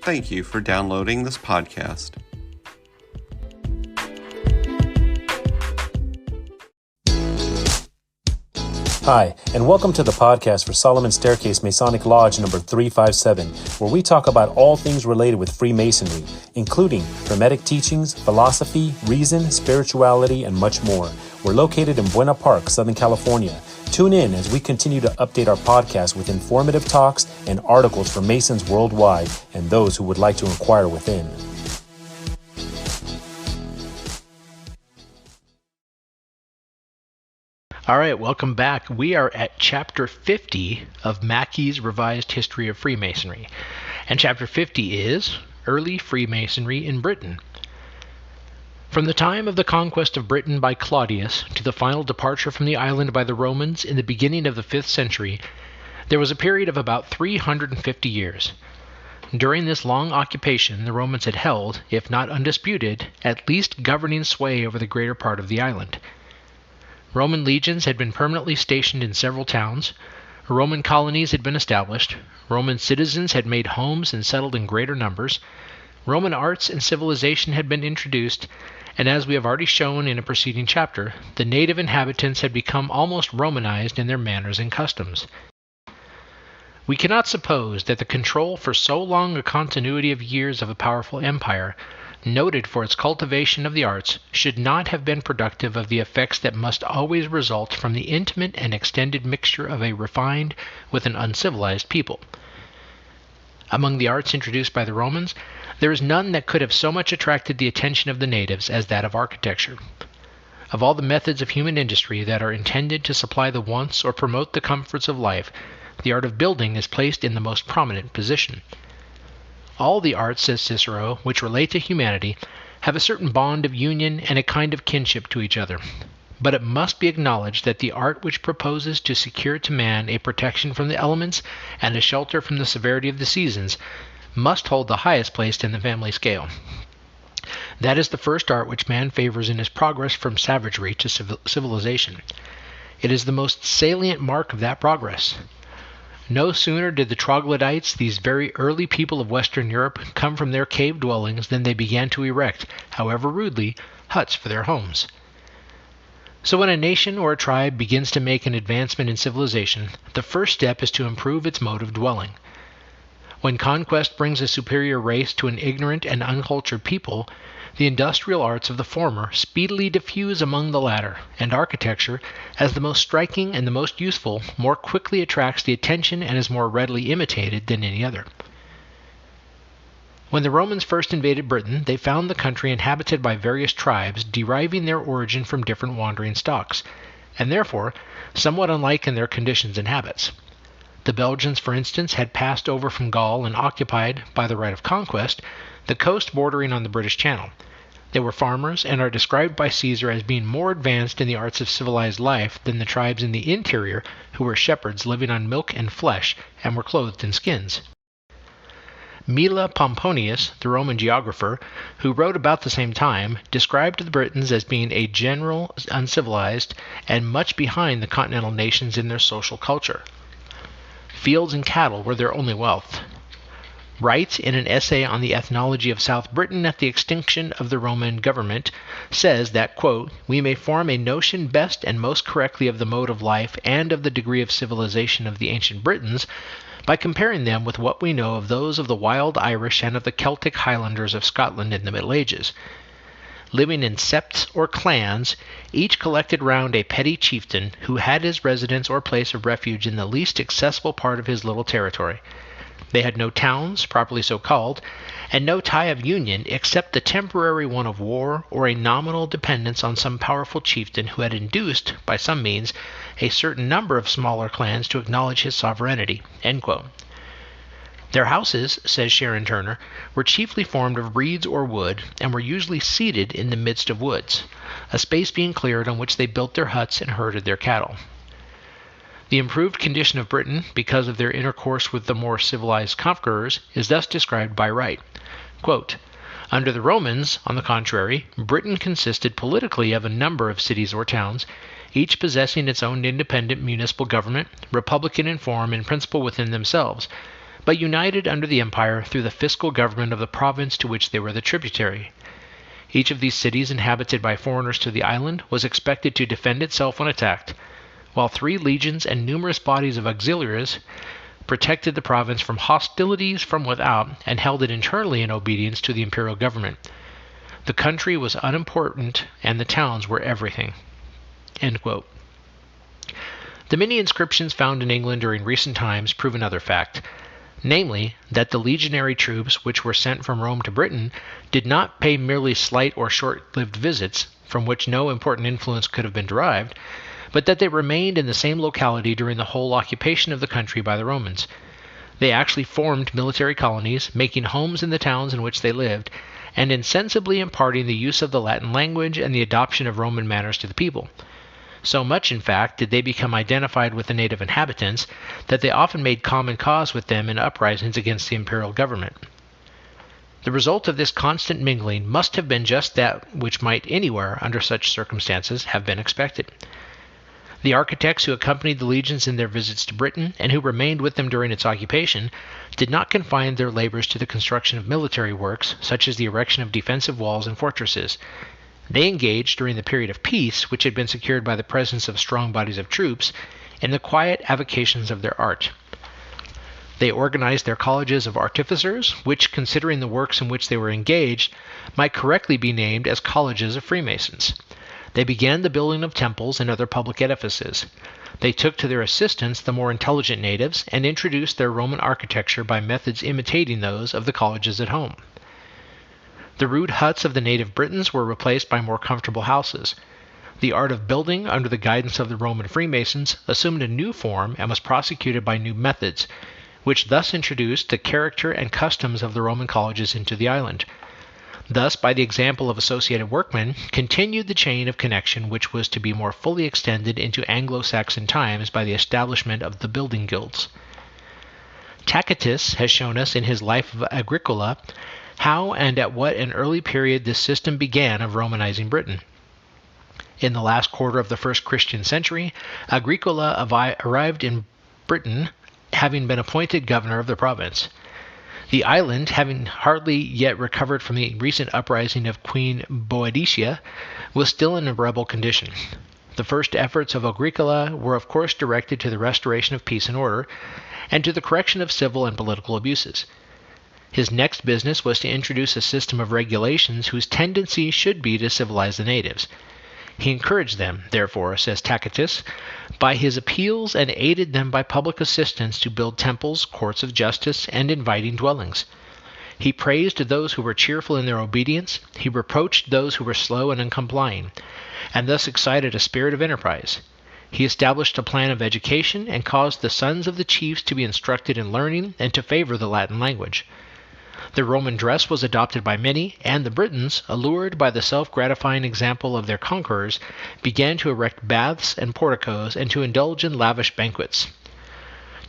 Thank you for downloading this podcast. Hi, and welcome to the podcast for Solomon Staircase Masonic Lodge number 357, where we talk about all things related with Freemasonry, including Hermetic teachings, philosophy, reason, spirituality, and much more. We're located in Buena Park, Southern California. Tune in as we continue to update our podcast with informative talks and articles for Masons worldwide and those who would like to inquire within. All right, welcome back. We are at Chapter 50 of Mackey's Revised History of Freemasonry. And Chapter 50 is Early Freemasonry in Britain. From the time of the conquest of Britain by Claudius to the final departure from the island by the Romans in the beginning of the 5th century, there was a period of about 350 years. During this long occupation, the Romans had held, if not undisputed, at least governing sway over the greater part of the island. Roman legions had been permanently stationed in several towns, Roman colonies had been established, Roman citizens had made homes and settled in greater numbers, Roman arts and civilization had been introduced, and as we have already shown in a preceding chapter, the native inhabitants had become almost Romanized in their manners and customs. We cannot suppose that the control for so long a continuity of years of a powerful empire, noted for its cultivation of the arts, should not have been productive of the effects that must always result from the intimate and extended mixture of a refined with an uncivilized people. Among the arts introduced by the Romans, there is none that could have so much attracted the attention of the natives as that of architecture. Of all the methods of human industry that are intended to supply the wants or promote the comforts of life, the art of building is placed in the most prominent position. All the arts, says Cicero, which relate to humanity, have a certain bond of union and a kind of kinship to each other. But it must be acknowledged that the art which proposes to secure to man a protection from the elements and a shelter from the severity of the seasons must hold the highest place in the family scale. That is the first art which man favors in his progress from savagery to civilization. It is the most salient mark of that progress. No sooner did the troglodytes, these very early people of Western Europe, come from their cave dwellings than they began to erect, however rudely, huts for their homes. So when a nation or a tribe begins to make an advancement in civilization, the first step is to improve its mode of dwelling. When conquest brings a superior race to an ignorant and uncultured people, the industrial arts of the former speedily diffuse among the latter, and architecture, as the most striking and the most useful, more quickly attracts the attention and is more readily imitated than any other. When the Romans first invaded Britain, they found the country inhabited by various tribes deriving their origin from different wandering stocks, and therefore somewhat unlike in their conditions and habits. The Belgians, for instance, had passed over from Gaul and occupied, by the right of conquest, the coast bordering on the British Channel. They were farmers and are described by Caesar as being more advanced in the arts of civilized life than the tribes in the interior who were shepherds living on milk and flesh and were clothed in skins. Mela Pomponius, the Roman geographer, who wrote about the same time, described the Britons as being a general uncivilized and much behind the continental nations in their social culture. Fields and cattle were their only wealth. Wright, in an essay on the ethnology of South Britain at the extinction of the Roman government, says that, quote, "We may form a notion best and most correctly of the mode of life and of the degree of civilization of the ancient Britons by comparing them with what we know of those of the wild Irish and of the Celtic Highlanders of Scotland in the Middle Ages. Living in septs or clans, each collected round a petty chieftain who had his residence or place of refuge in the least accessible part of his little territory. They had no towns, properly so called, and no tie of union except the temporary one of war or a nominal dependence on some powerful chieftain who had induced, by some means, a certain number of smaller clans to acknowledge his sovereignty." End quote. Their houses, says Sharon Turner, were chiefly formed of reeds or wood, and were usually seated in the midst of woods, a space being cleared on which they built their huts and herded their cattle. The improved condition of Britain, because of their intercourse with the more civilized conquerors, is thus described by Wright. Quote, "Under the Romans, on the contrary, Britain consisted politically of a number of cities or towns, each possessing its own independent municipal government, republican in form and principle within themselves, but united under the empire through the fiscal government of the province to which they were the tributary. Each of these cities inhabited by foreigners to the island was expected to defend itself when attacked, while 3 legions and numerous bodies of auxiliaries protected the province from hostilities from without and held it internally in obedience to the imperial government. The country was unimportant and the towns were everything." End quote. The many inscriptions found in England during recent times prove another fact, namely, that the legionary troops which were sent from Rome to Britain did not pay merely slight or short-lived visits, from which no important influence could have been derived, but that they remained in the same locality during the whole occupation of the country by the Romans. They actually formed military colonies, making homes in the towns in which they lived, and insensibly imparting the use of the Latin language and the adoption of Roman manners to the people. So much, in fact, did they become identified with the native inhabitants that they often made common cause with them in uprisings against the imperial government. The result of this constant mingling must have been just that which might anywhere, under such circumstances, have been expected. The architects who accompanied the legions in their visits to Britain, and who remained with them during its occupation, did not confine their labors to the construction of military works, such as the erection of defensive walls and fortresses. They engaged, during the period of peace, which had been secured by the presence of strong bodies of troops, in the quiet avocations of their art. They organized their colleges of artificers, which, considering the works in which they were engaged, might correctly be named as colleges of Freemasons. They began the building of temples and other public edifices. They took to their assistance the more intelligent natives and introduced their Roman architecture by methods imitating those of the colleges at home. The rude huts of the native Britons were replaced by more comfortable houses. The art of building, under the guidance of the Roman Freemasons, assumed a new form and was prosecuted by new methods, which thus introduced the character and customs of the Roman colleges into the island. Thus, by the example of associated workmen, continued the chain of connection which was to be more fully extended into Anglo-Saxon times by the establishment of the building guilds. Tacitus has shown us in his Life of Agricola how and at what an early period this system began of Romanizing Britain. In the last quarter of the first Christian century, Agricola arrived in Britain, having been appointed governor of the province. The island, having hardly yet recovered from the recent uprising of Queen Boadicea, was still in a rebel condition. The first efforts of Agricola were of course directed to the restoration of peace and order, and to the correction of civil and political abuses. His next business was to introduce a system of regulations whose tendency should be to civilize the natives. He encouraged them, therefore, says Tacitus, by his appeals and aided them by public assistance to build temples, courts of justice, and inviting dwellings. He praised those who were cheerful in their obedience, he reproached those who were slow and uncomplying, and thus excited a spirit of enterprise. He established a plan of education and caused the sons of the chiefs to be instructed in learning and to favor the Latin language. The Roman dress was adopted by many, and the Britons, allured by the self-gratifying example of their conquerors, began to erect baths and porticos and to indulge in lavish banquets.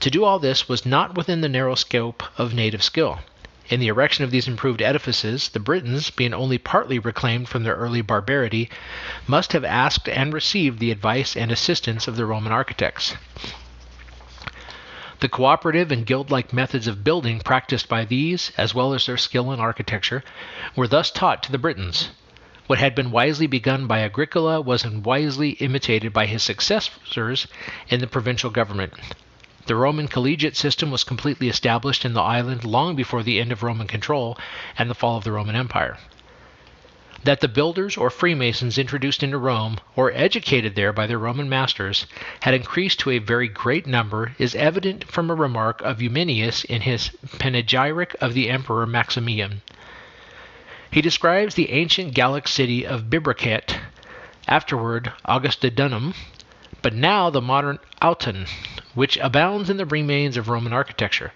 To do all this was not within the narrow scope of native skill. In the erection of these improved edifices, the Britons, being only partly reclaimed from their early barbarity, must have asked and received the advice and assistance of the Roman architects. The cooperative and guild-like methods of building practiced by these, as well as their skill in architecture, were thus taught to the Britons. What had been wisely begun by Agricola was wisely imitated by his successors in the provincial government. The Roman collegiate system was completely established in the island long before the end of Roman control and the fall of the Roman Empire. That the builders or Freemasons introduced into Rome, or educated there by their Roman masters, had increased to a very great number is evident from a remark of Eumenius in his panegyric of the Emperor Maximian. He describes the ancient Gallic city of Bibracet, afterward Augustodunum, but now the modern Autun, which abounds in the remains of Roman architecture,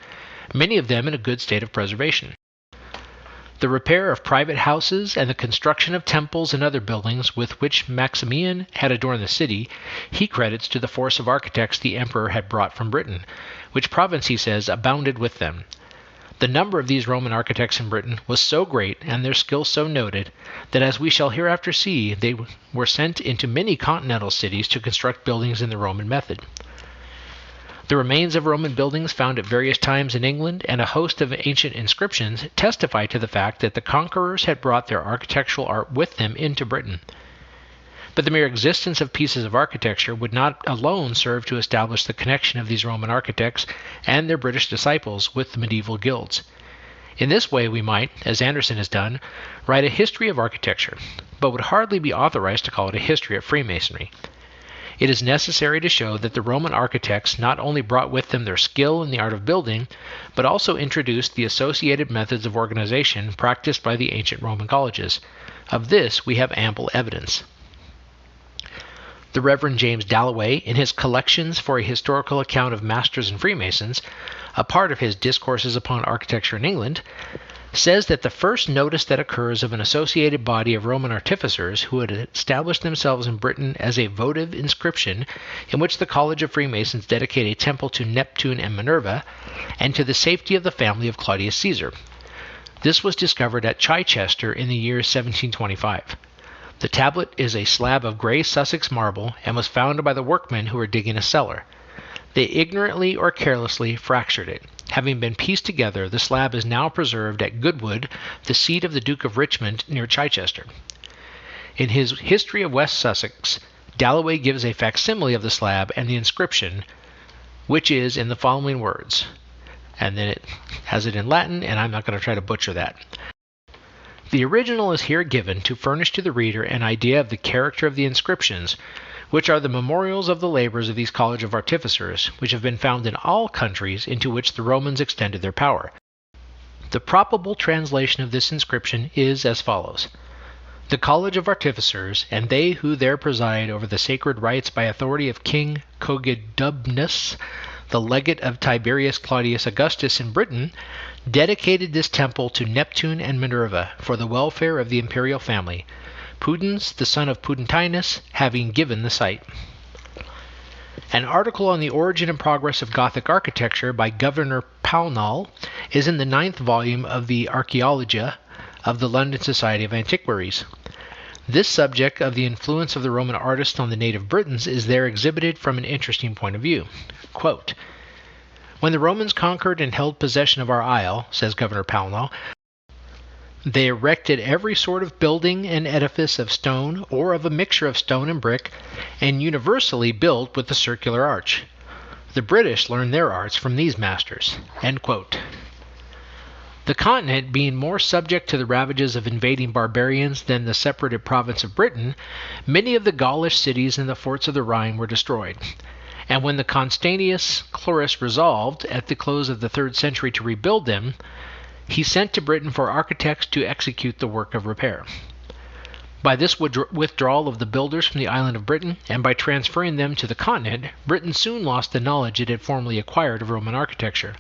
many of them in a good state of preservation. The repair of private houses and the construction of temples and other buildings with which Maximian had adorned the city, he credits to the force of architects the emperor had brought from Britain, which province, he says, abounded with them. The number of these Roman architects in Britain was so great and their skill so noted that, as we shall hereafter see, they were sent into many continental cities to construct buildings in the Roman method. The remains of Roman buildings found at various times in England and a host of ancient inscriptions testify to the fact that the conquerors had brought their architectural art with them into Britain. But the mere existence of pieces of architecture would not alone serve to establish the connection of these Roman architects and their British disciples with the medieval guilds. In this way we might, as Anderson has done, write a history of architecture, but would hardly be authorized to call it a history of Freemasonry. It is necessary to show that the Roman architects not only brought with them their skill in the art of building, but also introduced the associated methods of organization practiced by the ancient Roman colleges. Of this we have ample evidence. The Reverend James Dalloway, in his Collections for a Historical Account of Masters and Freemasons, a part of his Discourses upon Architecture in England, says that the first notice that occurs of an associated body of Roman artificers who had established themselves in Britain as a votive inscription in which the College of Freemasons dedicate a temple to Neptune and Minerva, and to the safety of the family of Claudius Caesar. This was discovered at Chichester in the year 1725. The tablet is a slab of gray Sussex marble and was found by the workmen who were digging a cellar. They ignorantly or carelessly fractured it. Having been pieced together, the slab is now preserved at Goodwood, the seat of the Duke of Richmond, near Chichester. In his History of West Sussex, Dalloway gives a facsimile of the slab and the inscription, which is in the following words. And then it has it in Latin, and I'm not going to try to butcher that. The original is here given to furnish to the reader an idea of the character of the inscriptions, which are the memorials of the labors of these College of Artificers, which have been found in all countries into which the Romans extended their power. The probable translation of this inscription is as follows: The College of Artificers, and they who there preside over the sacred rites by authority of King Cogidubnus, the legate of Tiberius Claudius Augustus in Britain, dedicated this temple to Neptune and Minerva for the welfare of the imperial family, Pudens, the son of Pudentinus, having given the site. An article on the origin and progress of Gothic architecture by Governor Pownall is in the 9th volume of the Archaeologia of the London Society of Antiquaries. This subject of the influence of the Roman artists on the native Britons is there exhibited from an interesting point of view. Quote, When the Romans conquered and held possession of our isle, says Governor Pownall, they erected every sort of building and edifice of stone or of a mixture of stone and brick, and universally built with the circular arch. The British learned their arts from these masters. End quote. The continent being more subject to the ravages of invading barbarians than the separated province of Britain, many of the Gaulish cities and the forts of the Rhine were destroyed. And when the Constantius Chlorus resolved, at the close of the 3rd century, to rebuild them, he sent to Britain for architects to execute the work of repair. By this withdrawal of the builders from the island of Britain, and by transferring them to the continent, Britain soon lost the knowledge it had formerly acquired of Roman architecture.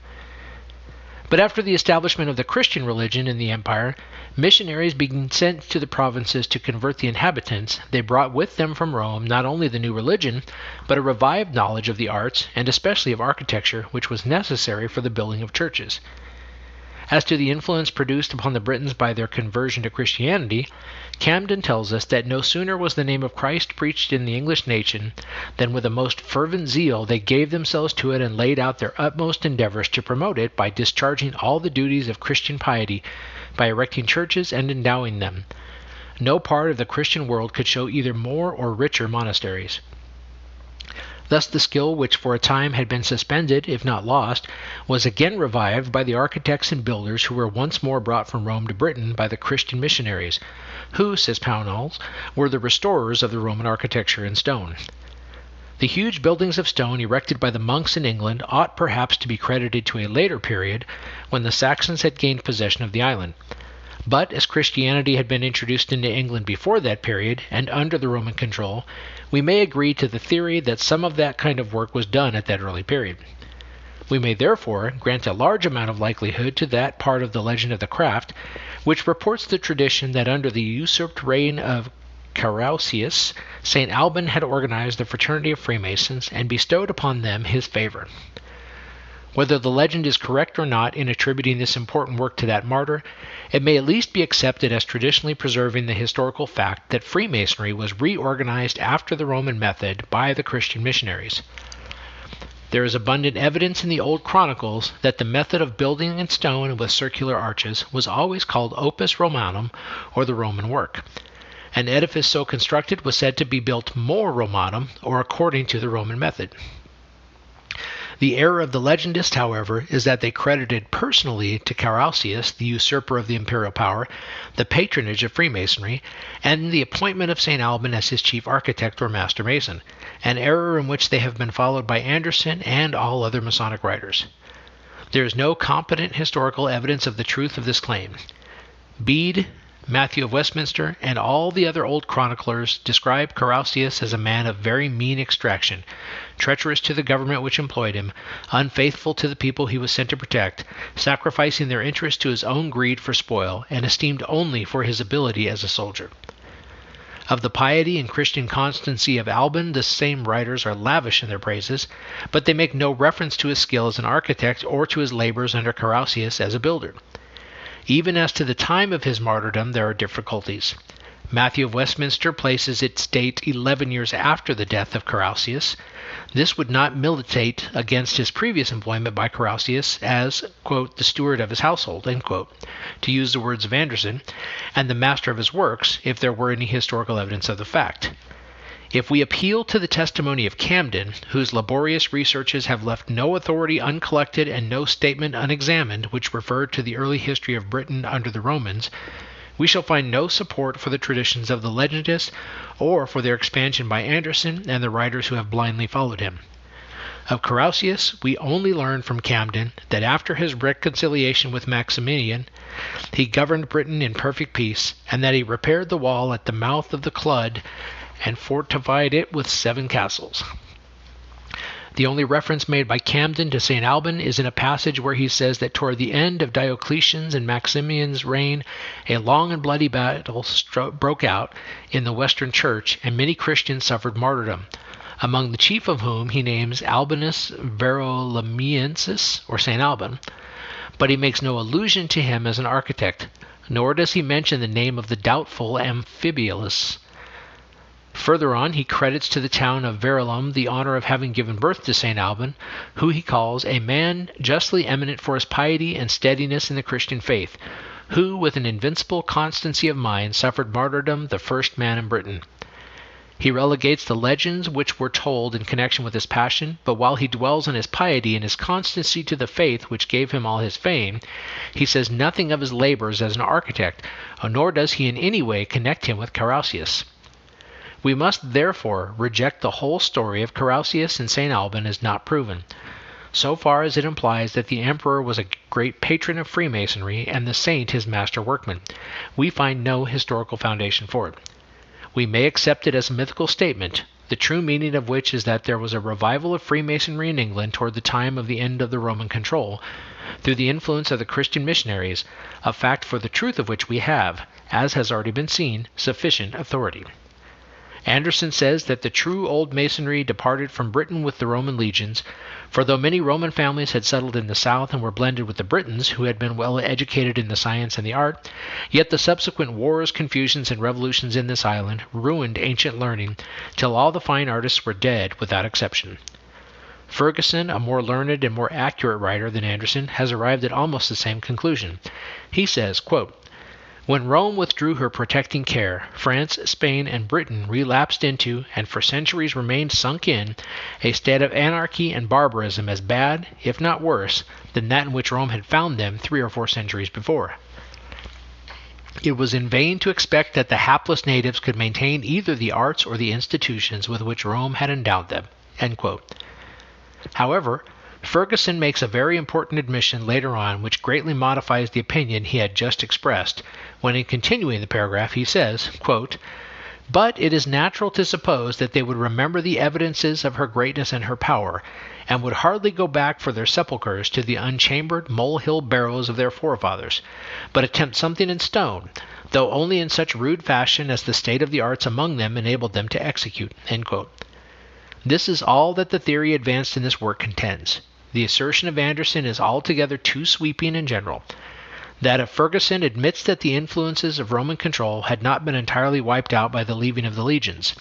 But after the establishment of the Christian religion in the empire, missionaries being sent to the provinces to convert the inhabitants, they brought with them from Rome not only the new religion, but a revived knowledge of the arts, and especially of architecture, which was necessary for the building of churches. As to the influence produced upon the Britons by their conversion to Christianity, Camden tells us that no sooner was the name of Christ preached in the English nation than with a most fervent zeal they gave themselves to it and laid out their utmost endeavors to promote it by discharging all the duties of Christian piety, by erecting churches and endowing them. No part of the Christian world could show either more or richer monasteries. Thus the skill which for a time had been suspended, if not lost, was again revived by the architects and builders who were once more brought from Rome to Britain by the Christian missionaries, who, says Pownall, were the restorers of the Roman architecture in stone. The huge buildings of stone erected by the monks in England ought perhaps to be credited to a later period, when the Saxons had gained possession of the island. But as Christianity had been introduced into England before that period, and under the Roman control, we may agree to the theory that some of that kind of work was done at that early period. We may therefore grant a large amount of likelihood to that part of the legend of the craft, which reports the tradition that under the usurped reign of Carausius, St. Alban had organized the fraternity of Freemasons and bestowed upon them his favor. Whether the legend is correct or not in attributing this important work to that martyr, it may at least be accepted as traditionally preserving the historical fact that Freemasonry was reorganized after the Roman method by the Christian missionaries. There is abundant evidence in the old chronicles that the method of building in stone with circular arches was always called opus Romanum, or the Roman work. An edifice so constructed was said to be built more Romanum, or according to the Roman method. The error of the legendists, however, is that they credited personally to Carausius, the usurper of the imperial power, the patronage of Freemasonry, and the appointment of St. Alban as his chief architect or master mason, an error in which they have been followed by Anderson and all other Masonic writers. There is no competent historical evidence of the truth of this claim. Bede, Matthew of Westminster, and all the other old chroniclers describe Carausius as a man of very mean extraction, treacherous to the government which employed him, unfaithful to the people he was sent to protect, sacrificing their interest to his own greed for spoil, and esteemed only for his ability as a soldier. Of the piety and Christian constancy of Alban, the same writers are lavish in their praises, but they make no reference to his skill as an architect or to his labors under Carausius as a builder. Even as to the time of his martyrdom, there are difficulties. Matthew of Westminster places its date 11 years after the death of Carausius. This would not militate against his previous employment by Carausius as, quote, the steward of his household, end quote, to use the words of Anderson, and the master of his works, if there were any historical evidence of the fact. If we appeal to the testimony of Camden, whose laborious researches have left no authority uncollected and no statement unexamined which referred to the early history of Britain under the Romans, we shall find no support for the traditions of the legendists or for their expansion by Anderson and the writers who have blindly followed him. Of Carausius, we only learn from Camden that after his reconciliation with Maximian, he governed Britain in perfect peace, and that he repaired the wall at the mouth of the Clud and fortified it with 7 castles. The only reference made by Camden to St. Alban is in a passage where he says that toward the end of Diocletian's and Maximian's reign, a long and bloody battle broke out in the Western Church, and many Christians suffered martyrdom, among the chief of whom he names Albanus Verulamiensis, or St. Alban, but he makes no allusion to him as an architect, nor does he mention the name of the doubtful Amphibius. Further on, he credits to the town of Verulam the honor of having given birth to St. Alban, who he calls a man justly eminent for his piety and steadiness in the Christian faith, who, with an invincible constancy of mind, suffered martyrdom, the first man in Britain. He relegates the legends which were told in connection with his passion, but while he dwells on his piety and his constancy to the faith which gave him all his fame, he says nothing of his labors as an architect, nor does he in any way connect him with Carausius. We must therefore reject the whole story of Carausius and St. Alban as not proven, so far as it implies that the emperor was a great patron of Freemasonry and the saint his master workman. We find no historical foundation for it. We may accept it as a mythical statement, the true meaning of which is that there was a revival of Freemasonry in England toward the time of the end of the Roman control, through the influence of the Christian missionaries, a fact for the truth of which we have, as has already been seen, sufficient authority. Anderson says that the true old Masonry departed from Britain with the Roman legions, for though many Roman families had settled in the south and were blended with the Britons, who had been well educated in the science and the art, yet the subsequent wars, confusions, and revolutions in this island ruined ancient learning, till all the fine artists were dead without exception. Ferguson, a more learned and more accurate writer than Anderson, has arrived at almost the same conclusion. He says, quote, when Rome withdrew her protecting care, France, Spain, and Britain relapsed into, and for centuries remained sunk in, a state of anarchy and barbarism as bad, if not worse, than that in which Rome had found them 3 or 4 centuries before. It was in vain to expect that the hapless natives could maintain either the arts or the institutions with which Rome had endowed them. End quote. However, Ferguson makes a very important admission later on which greatly modifies the opinion he had just expressed, when in continuing the paragraph he says, quote, but it is natural to suppose that they would remember the evidences of her greatness and her power, and would hardly go back for their sepulchres to the unchambered molehill barrows of their forefathers, but attempt something in stone, though only in such rude fashion as the state of the arts among them enabled them to execute. End quote. This is all that the theory advanced in this work contends. The assertion of Anderson is altogether too sweeping and general. That of Ferguson admits that the influences of Roman control had not been entirely wiped out by the leaving of the legions.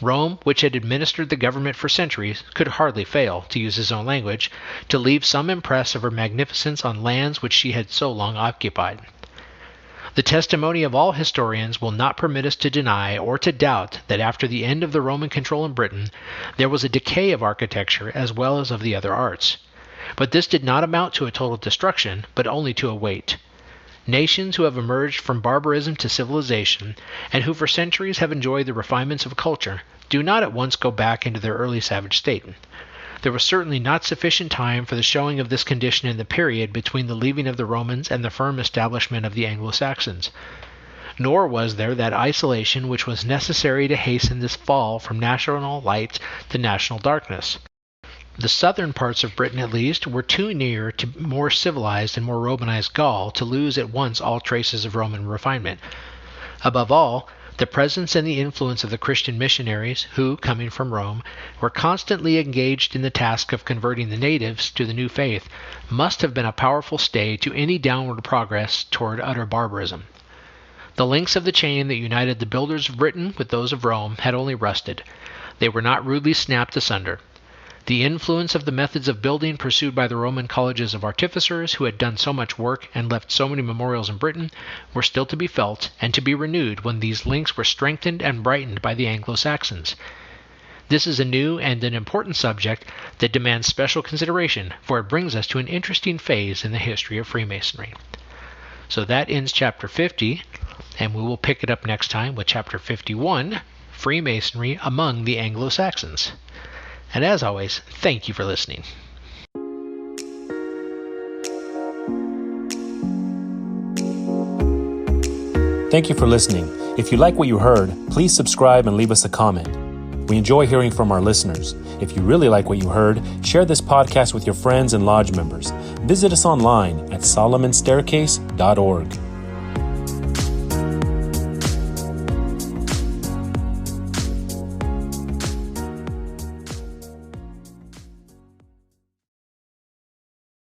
Rome, which had administered the government for centuries, could hardly fail, to use his own language, to leave some impress of her magnificence on lands which she had so long occupied. The testimony of all historians will not permit us to deny or to doubt that after the end of the Roman control in Britain, there was a decay of architecture as well as of the other arts. But this did not amount to a total destruction, but only to a weight. Nations who have emerged from barbarism to civilization, and who for centuries have enjoyed the refinements of culture, do not at once go back into their early savage state. There was certainly not sufficient time for the showing of this condition in the period between the leaving of the Romans and the firm establishment of the Anglo-Saxons. Nor was there that isolation which was necessary to hasten this fall from national light to national darkness. The southern parts of Britain, at least, were too near to more civilized and more Romanized Gaul to lose at once all traces of Roman refinement. Above all, the presence and the influence of the Christian missionaries, who, coming from Rome, were constantly engaged in the task of converting the natives to the new faith, must have been a powerful stay to any downward progress toward utter barbarism. The links of the chain that united the builders of Britain with those of Rome had only rusted. They were not rudely snapped asunder. The influence of the methods of building pursued by the Roman colleges of artificers who had done so much work and left so many memorials in Britain were still to be felt and to be renewed when these links were strengthened and brightened by the Anglo-Saxons. This is a new and an important subject that demands special consideration, for it brings us to an interesting phase in the history of Freemasonry. So that ends Chapter 50, and we will pick it up next time with Chapter 51, Freemasonry among the Anglo-Saxons. And as always, thank you for listening. Thank you for listening. If you like what you heard, please subscribe and leave us a comment. We enjoy hearing from our listeners. If you really like what you heard, share this podcast with your friends and lodge members. Visit us online at solomonstaircase.org.